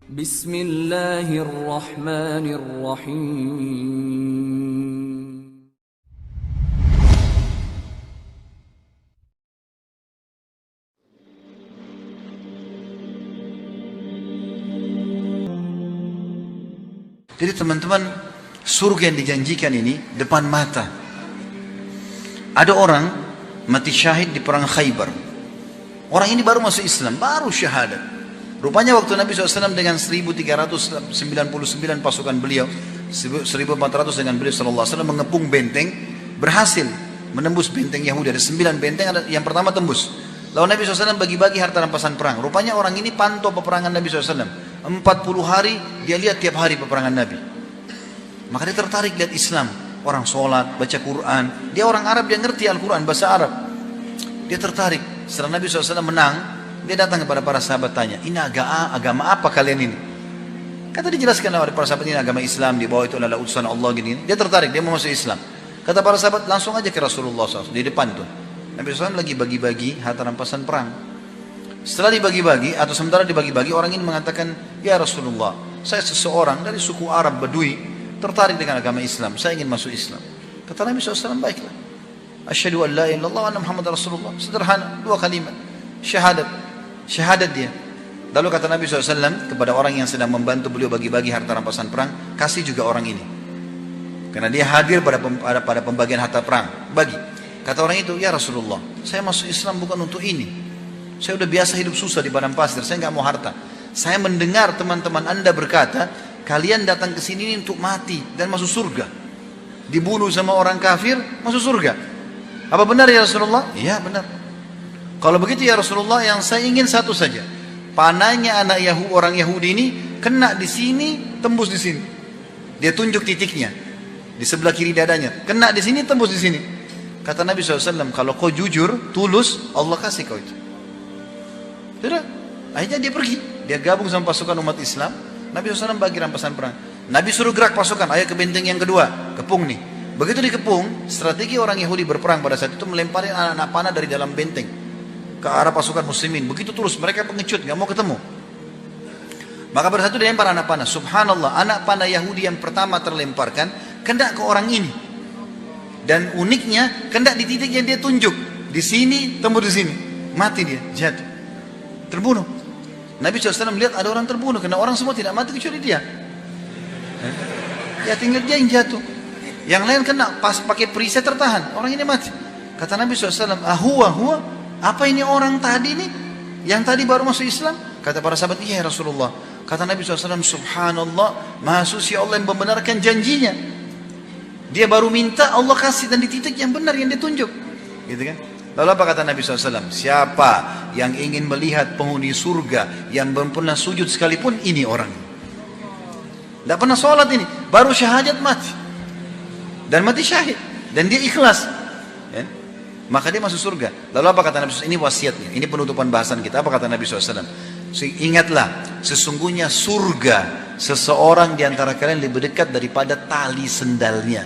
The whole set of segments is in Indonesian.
Bismillahirrahmanirrahim. Jadi teman-teman, surga yang dijanjikan ini depan mata. Ada orang mati syahid di perang Khaybar. Orang ini baru masuk Islam, baru syahadat. Rupanya waktu Nabi SAW dengan 1399 pasukan beliau, 1400 dengan beliau SAW mengepung benteng, berhasil menembus benteng Yahudi. Ada 9 benteng, yang pertama tembus. Lalu Nabi SAW bagi-bagi harta rampasan perang. Rupanya orang ini pantau peperangan Nabi SAW. 40 hari dia lihat tiap hari peperangan Nabi. Maka dia tertarik lihat Islam. Orang sholat, baca Quran. Dia orang Arab, dia ngerti Al-Quran, bahasa Arab. Dia tertarik. Setelah Nabi SAW menang, dia datang kepada para sahabat tanya, ini agama apa kalian ini? Kata dijelaskan oleh para sahabat, ini agama Islam, di bawah itu adalah utusan Allah gini. Dia tertarik, dia mau masuk Islam. Kata para sahabat, langsung aja ke Rasulullah SAW, di depan tuh. Nabi SAW lagi bagi-bagi harta rampasan perang. Setelah dibagi-bagi, atau sementara dibagi-bagi, orang ini mengatakan, ya Rasulullah, saya seseorang dari suku Arab Badui, tertarik dengan agama Islam, saya ingin masuk Islam. Kata Nabi SAW, baiklah. Asyhadu an la ilaha illallah wa anna Muhammad Rasulullah. Sederhana, 2 kalimat. Syahadat dia. Lalu kata Nabi SAW kepada orang yang sedang membantu beliau bagi-bagi harta rampasan perang, kasih juga orang ini. Karena dia hadir pada pembagian harta perang. Bagi. Kata orang itu, ya Rasulullah, saya masuk Islam bukan untuk ini. Saya udah biasa hidup susah di padang pasir, saya nggak mau harta. Saya mendengar teman-teman Anda berkata, kalian datang ke sini untuk mati dan masuk surga. Dibunuh sama orang kafir, masuk surga. Apa benar ya Rasulullah? Iya benar. Kalau begitu ya Rasulullah, yang saya ingin satu saja. Panahnya orang Yahudi ini kena di sini, tembus di sini. Dia tunjuk titiknya di sebelah kiri dadanya. Kena di sini, tembus di sini. Kata Nabi SAW, kalau kau jujur, tulus, Allah kasih kau itu. Sudah. Akhirnya dia pergi. Dia gabung sama pasukan umat Islam. Nabi SAW bagi rampasan perang. Nabi suruh gerak pasukan, ayo ke benteng yang kedua, kepung nih. Begitu dikepung, strategi orang Yahudi berperang pada saat itu melemparin anak-anak panah dari dalam benteng ke arah pasukan muslimin. Begitu terus, mereka pengecut, nggak mau ketemu. Maka pada saat itu dilempar anak panah. Subhanallah, anak panah Yahudi yang pertama terlemparkan kena ke orang ini. Dan uniknya, kena di titik yang dia tunjuk. Di sini, tembus di sini. Mati dia, jatuh. Terbunuh. Nabi SAW melihat ada orang terbunuh, karena orang semua tidak mati kecuali dia. Ya tinggal dia yang jatuh. Yang lain kena, pas pakai perisai tertahan. Orang ini mati. Kata Nabi SAW, huwa, apa ini orang tadi nih? Yang tadi baru masuk Islam? Kata para sahabat, iya Rasulullah. Kata Nabi SAW, subhanallah, maha suci Allah yang membenarkan janjinya. Dia baru minta, Allah kasih, dan di titik yang benar yang ditunjuk. Gitu kan? Lalu apa kata Nabi SAW? Siapa yang ingin melihat penghuni surga yang belum pernah sujud sekalipun, ini orang. Tidak pernah sholat ini, baru syahadat mati. Dan mati syahid. Dan dia ikhlas. Ya? Maka dia masuk surga. Lalu apa kata Nabi SAW? Ini wasiatnya. Ini penutupan bahasan kita. Apa kata Nabi SAW? Ingatlah, sesungguhnya surga seseorang di antara kalian lebih dekat daripada tali sendalnya.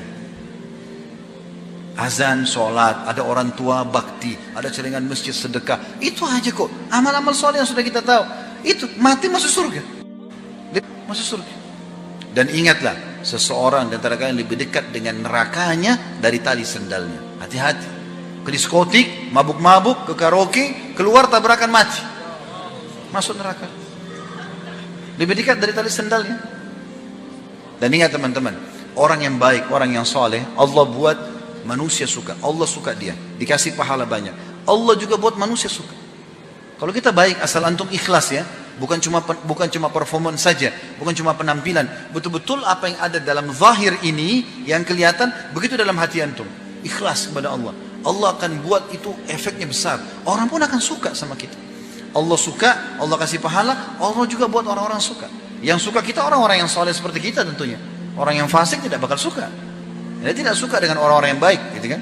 Azan, sholat, ada orang tua bakti, ada celengan masjid sedekah. Itu aja kok. Amal-amal soleh yang sudah kita tahu. Itu mati masuk surga. Masuk surga. Dan ingatlah, seseorang di antara kalian lebih dekat dengan nerakanya dari tali sendalnya. Hati-hati. Ke diskotik, mabuk-mabuk, ke karaoke, keluar tabrakan mati. Masuk neraka. Lebih dekat dari tali sendalnya. Dan ingat teman-teman, orang yang baik, orang yang soleh, Allah buat manusia suka. Allah suka dia. Dikasih pahala banyak. Allah juga buat manusia suka. Kalau kita baik, asal antum ikhlas ya. Bukan cuma performance saja, bukan cuma penampilan. Betul-betul apa yang ada dalam zahir ini yang kelihatan, begitu dalam hati antum. Ikhlas kepada Allah. Allah akan buat itu efeknya besar. Orang pun akan suka sama kita. Allah suka, Allah kasih pahala, Allah juga buat orang-orang suka. Yang suka kita orang-orang yang soleh seperti kita tentunya. Orang yang fasik tidak bakal suka. Dia tidak suka dengan orang-orang yang baik, gitu kan?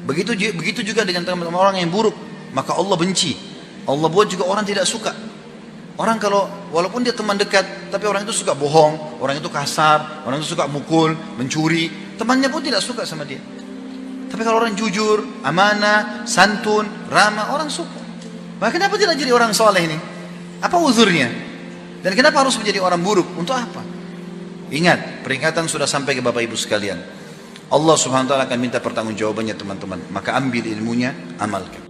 Begitu juga dengan teman-teman orang yang buruk, maka Allah benci. Allah buat juga orang tidak suka. Orang kalau walaupun dia teman dekat, tapi orang itu suka bohong, orang itu kasar, orang itu suka mukul, mencuri, temannya pun tidak suka sama dia. Tapi kalau orang jujur, amanah, santun, ramah, orang suka. Maka kenapa tidak jadi orang soleh ini? Apa uzurnya? Dan kenapa harus menjadi orang buruk? Untuk apa? Ingat, peringatan sudah sampai ke Bapak Ibu sekalian. Allah Subhanahu wa taala akan minta pertanggungjawabannya teman-teman. Maka ambil ilmunya, amalkan.